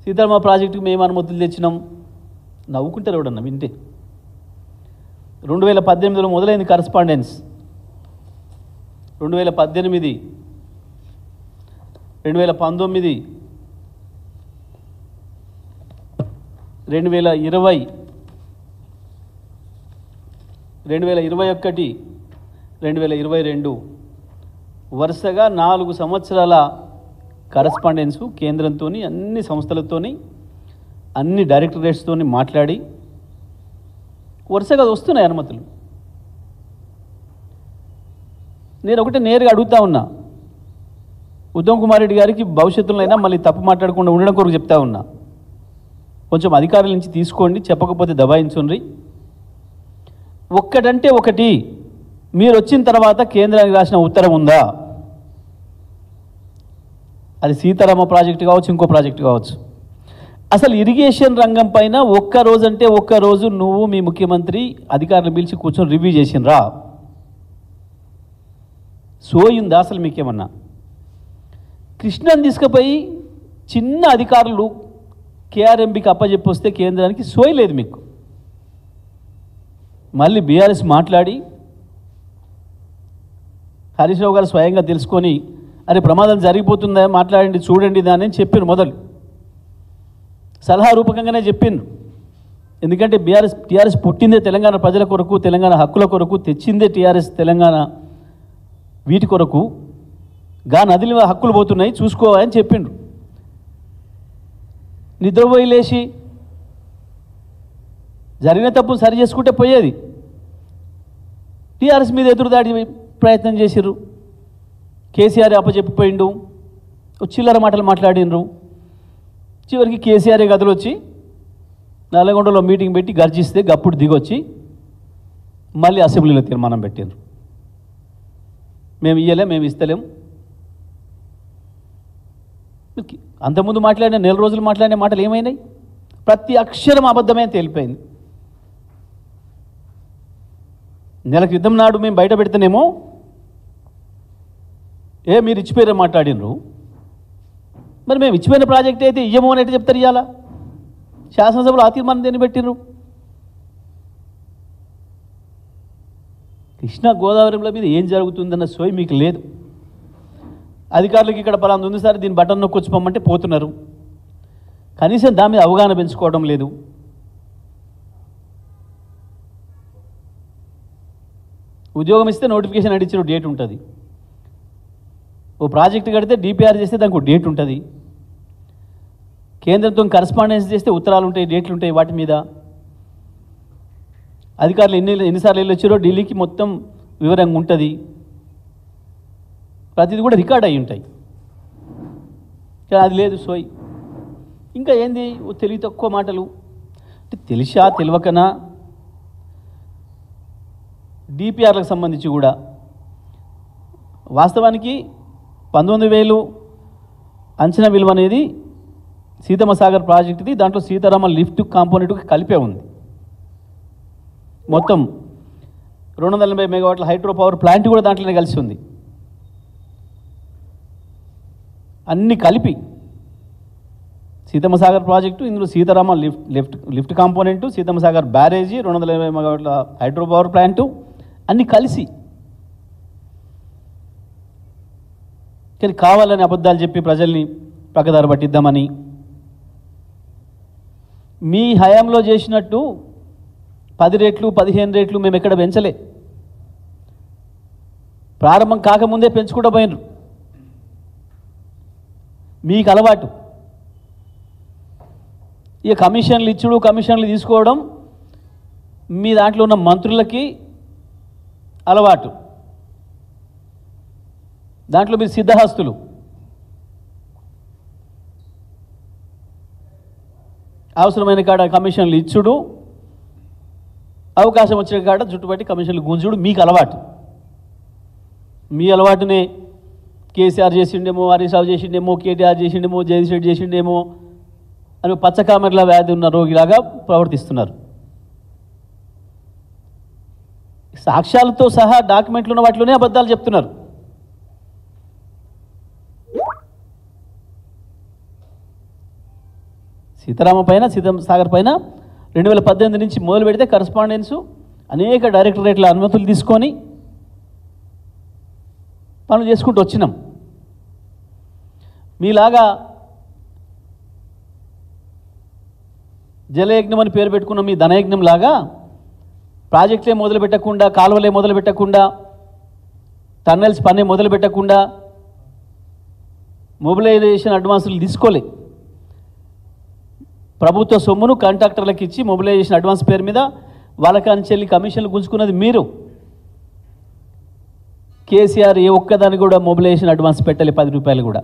సీతారామ ప్రాజెక్టుకు మేము అనుమతులు తెచ్చినాం. నవ్వుకుంటారు ఎవడన్నా వింటే. 2018లో మొదలైంది కరస్పాండెన్స్. 2018, 2019, 2020, 2021, 2022 వరుసగా 4 సంవత్సరాల కరస్పాండెన్సు కేంద్రంతో అన్ని సంస్థలతో అన్ని డైరెక్టరేట్స్తో మాట్లాడి వరుసగా వస్తున్నాయి అనుమతులు. నేను ఒకటి నేరుగా అడుగుతా ఉన్నా, ఉత్తమ్ కుమార్ రెడ్డి గారికి భవిష్యత్తులో అయినా మళ్ళీ తప్పు మాట్లాడకుండా ఉండడం కొరకు చెప్తా ఉన్నా, కొంచెం అధికారుల నుంచి తీసుకోండి, చెప్పకపోతే దబాయించుండ్రి. ఒక్కటంటే ఒకటి, మీరు వచ్చిన తర్వాత కేంద్రానికి రాసిన ఉత్తరం ఉందా? అది సీతారామ ప్రాజెక్టు కావచ్చు, ఇంకో ప్రాజెక్టు కావచ్చు. అసలు ఇరిగేషన్ రంగం పైన ఒక్కరోజు నువ్వు మీ ముఖ్యమంత్రి అధికారులు పిలిచి కూర్చొని రివ్యూ చేసినరా? సోయిందా అసలు మీకేమన్నా? కృష్ణని తీసుకుపోయి చిన్న అధికారులు కేఆర్ఎంబికి అప్పచెప్పి వస్తే కేంద్రానికి సోయలేదు మీకు. మళ్ళీ బీఆర్ఎస్ మాట్లాడి హరీష్ రావు గారు స్వయంగా తెలుసుకొని అరే ప్రమాదం జరిగిపోతుందా మాట్లాడండి చూడండి దాన్ని చెప్పిన మొదలు సలహా రూపకంగానే చెప్పిండ్రు. ఎందుకంటే టీఆర్ఎస్ పుట్టిందే తెలంగాణ ప్రజల కొరకు, తెలంగాణ హక్కుల కొరకు, తెచ్చిందే టీఆర్ఎస్ తెలంగాణ వీటి కొరకు. నదిలో హక్కులు పోతున్నాయి చూసుకోవాలని చెప్పిండ్రు. నిద్రపోయి లేచి జరిగిన తప్పు సరి చేసుకుంటే పోయేది. టీఆర్ఎస్ మీద ఎదురుదాడి ప్రయత్నం చేసిర్రు. కేసీఆర్ అప్పచెప్పిపోయిండు, చిల్లర మాటలు మాట్లాడినరు. చివరికి కేసీఆర్ గదులు వచ్చి నల్లగొండలో మీటింగ్ పెట్టి గర్జిస్తే గప్పుడు దిగొచ్చి మళ్ళీ అసెంబ్లీలో తీర్మానం పెట్టిండ్రు. మేము ఇయ్యలే, మేము ఇస్తలేం. అంతకుముందు మాట్లాడిన 4 రోజులు మాట్లాడిన మాటలు ఏమైనాయి? ప్రతి అక్షరం అబద్ధమే తేలిపోయింది. నెల క్రితం నాడు మేము బయట పెడితేనేమో మీరు ఇచ్చిపోయారో మాట్లాడినరు. మరి మేము ఇచ్చిపోయిన ప్రాజెక్ట్ అయితే ఇయ్యమో అని అయితే చెప్తారు. ఇవ్వాలా శాసనసభలో ఆ తీర్మానం దేన్ని పెట్టినరు? కృష్ణా గోదావరిల మీద ఏం జరుగుతుందన్న సోయి మీకు లేదు. అధికారులకు ఇక్కడ పలాంది ఉంది సార్, దీన్ని బటన్ నొక్కొచ్చిపోమంటే పోతున్నారు. కనీసం దాని మీద అవగాహన పెంచుకోవడం లేదు. ఉద్యోగం ఇస్తే నోటిఫికేషన్ అడిచిన డేట్ ఉంటుంది. ఓ ప్రాజెక్టు కడితే డిపిఆర్ చేస్తే దానికి డేట్ ఉంటుంది. కేంద్రంతో కరస్పాండెన్స్ చేస్తే ఉత్తరాలు ఉంటాయి, డేట్లు ఉంటాయి. వాటి మీద అధికారులు ఎన్నిసార్లు వెళ్ళి వచ్చారో ఢిల్లీకి మొత్తం వివరంగా ఉంటుంది. ప్రతిదీ కూడా రికార్డ్ అయి ఉంటాయి. కానీ అది లేదు సోయి. ఇంకా ఏంది తెలివి తక్కువ మాటలు. అంటే తెలిసా తెలియకనా డిపిఆర్లకు సంబంధించి కూడా వాస్తవానికి 19,000 అంచనా విలువ అనేది సీతమ్మ సాగర్ ప్రాజెక్టుది. దాంట్లో సీతారామ లిఫ్ట్ కాంపోనెంట్కి కలిపే ఉంది. మొత్తం 280 మెగావాట్ల హైడ్రో పవర్ ప్లాంట్ కూడా దాంట్లోనే కలిసి ఉంది. అన్నీ కలిపి సీతమ్మ సాగర్ ప్రాజెక్టు, ఇందులో సీతారామ లిఫ్ట్ కాంపోనెంటు, సీతమ్మ సాగర్ బ్యారేజీ, 280 మెగావాట్ల హైడ్రో పవర్ ప్లాంటు అన్నీ కలిసి. కానీ కావాలని అబద్ధాలు చెప్పి ప్రజల్ని పక్కదారి పట్టిద్దామని మీ హయాంలో చేసినట్టు 10 రెట్లు 15 రెట్లు మేము ఎక్కడ పెంచలే. ప్రారంభం కాకముందే పెంచుకుంటూ పోయినరు. మీకు అలవాటు. ఇక కమిషన్లు ఇచ్చుడు, కమిషన్లు తీసుకోవడం మీ దాంట్లో ఉన్న మంత్రులకి అలవాటు. దాంట్లో మీరు సిద్ధహస్తులు. అవసరమైన కాడ కమిషన్లు ఇచ్చుడు, అవకాశం వచ్చిన కాడ చుట్టుపట్టి కమిషన్లు గుంజుడు మీకు అలవాటు. మీ అలవాటునే కేసీఆర్ చేసిండేమో, హరీష్ రావు చేసిండేమో, కేటీఆర్ చేసిండేమో, జగదీష్ రెడ్డి చేసిండేమో అని పచ్చకామెర్ల వ్యాధి ఉన్న రోగిలాగా ప్రవర్తిస్తున్నారు. సాక్ష్యాలతో సహా డాక్యుమెంట్లు ఉన్న వాటిలోనే అబద్ధాలు చెప్తున్నారు. సీతారామ పైన సీతాసాగర్ పైన 2018 నుంచి మొదలు పెడితే కరస్పాండెన్సు అనేక డైరెక్టరేట్ల అనుమతులు తీసుకొని పనులు చేసుకుంటూ వచ్చినాం. మీలాగా జలయజ్ఞం అని పేరు పెట్టుకున్న మీ ధనయజ్ఞం లాగా ప్రాజెక్టులే మొదలు పెట్టకుండా, కాలువలే మొదలు పెట్టకుండా, టన్నెల్స్ పనే మొదలు పెట్టకుండా మొబిలైజేషన్ అడ్వాన్సులు తీసుకోలే. ప్రభుత్వ సొమ్మును కాంట్రాక్టర్లకు ఇచ్చి మొబిలైజేషన్ అడ్వాన్స్ పేరు మీద వాళ్ళకాంచెల్లి కమిషన్లు గుంజుకున్నది మీరు. కేసీఆర్ ఏ ఒక్కదాన్ని కూడా మొబిలైజేషన్ అడ్వాన్స్ పెట్టలే 10 రూపాయలు కూడా.